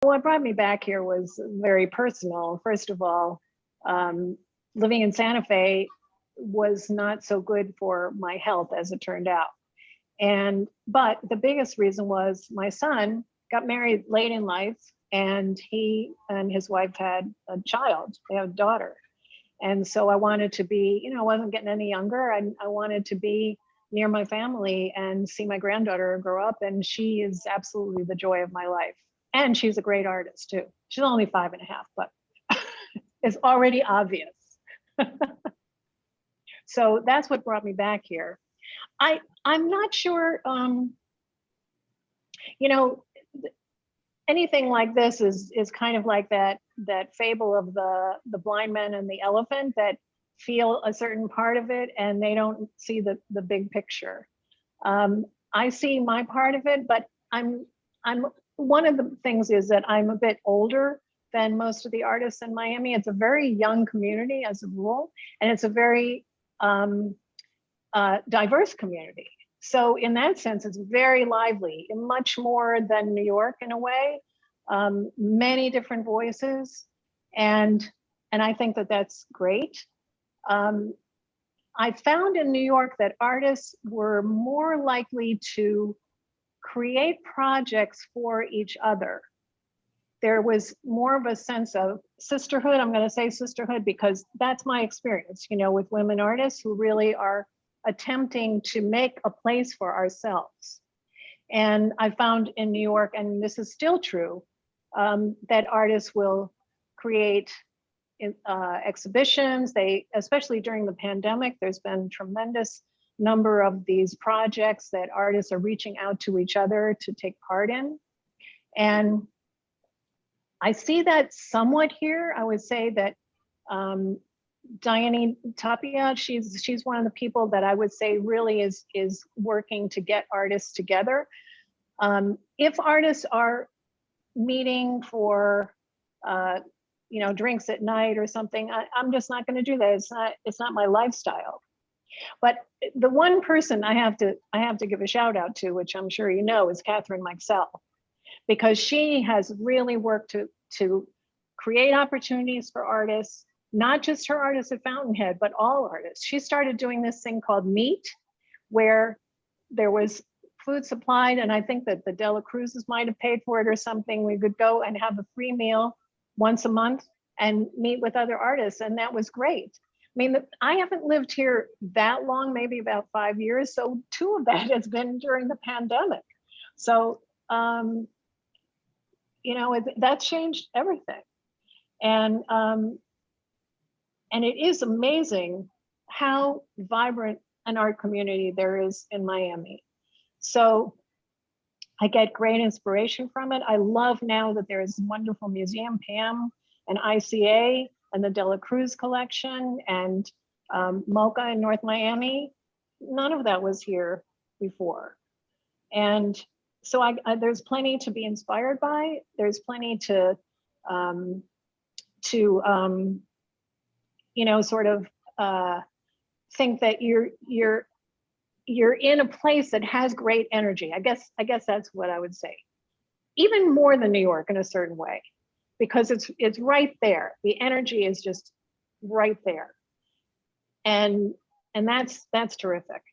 What brought me back here was very personal. First of all, living in Santa Fe was not so good for my health, as it turned out. But the biggest reason was my son got married late in life, and he and his wife had a child. They have a daughter. And so I wanted to be, I wasn't getting any younger. I wanted to be near my family and see my granddaughter grow up. And she is absolutely the joy of my life. And she's a great artist too. She's only 5.5, but it's already obvious. So that's what brought me back here. I'm not sure, anything like this is kind of like that fable of the blind man and the elephant that feel a certain part of it and they don't see the big picture. I see my part of it, but I'm one of the things is that I'm a bit older than most of the artists in Miami. It's a very young community as a rule, and it's a very diverse community. So in that sense, it's very lively, much more than New York in a way. Many different voices, and I think that that's great. I found in New York that artists were more likely to create projects for each other. There was more of a sense of sisterhood. I'm going to say sisterhood because that's my experience, with women artists who really are attempting to make a place for ourselves. And I found in New York, and this is still true, that artists will create exhibitions. Especially during the pandemic, there's been tremendous number of these projects that artists are reaching out to each other to take part in. And I see that somewhat here. I would say that Diane Tapia, she's one of the people that I would say really is working to get artists together. If artists are meeting for drinks at night or something, I'm just not going to do that. It's not my lifestyle. But the one person I have to give a shout out to, which I'm sure you know, is Catherine Meixell, because she has really worked to create opportunities for artists, not just her artists at Fountainhead, but all artists. She started doing this thing called Meet, where there was food supplied, and I think that the Dela Cruzes might have paid for it or something. We could go and have a free meal once a month and meet with other artists, and that was great. I mean, I haven't lived here that long, maybe about 5 years, so 2 of that has been during the pandemic. So, that changed everything. And it is amazing how vibrant an art community there is in Miami. So I get great inspiration from it. I love now that there is a wonderful museum, PAM and ICA and the Dela Cruz collection and MoCA in North Miami. None of that was here before. And so there's plenty to be inspired by. There's plenty to sort of think that you're in a place that has great energy. I guess that's what I would say. Even more than New York in a certain way, because it's right there. The energy is just right there. And that's terrific.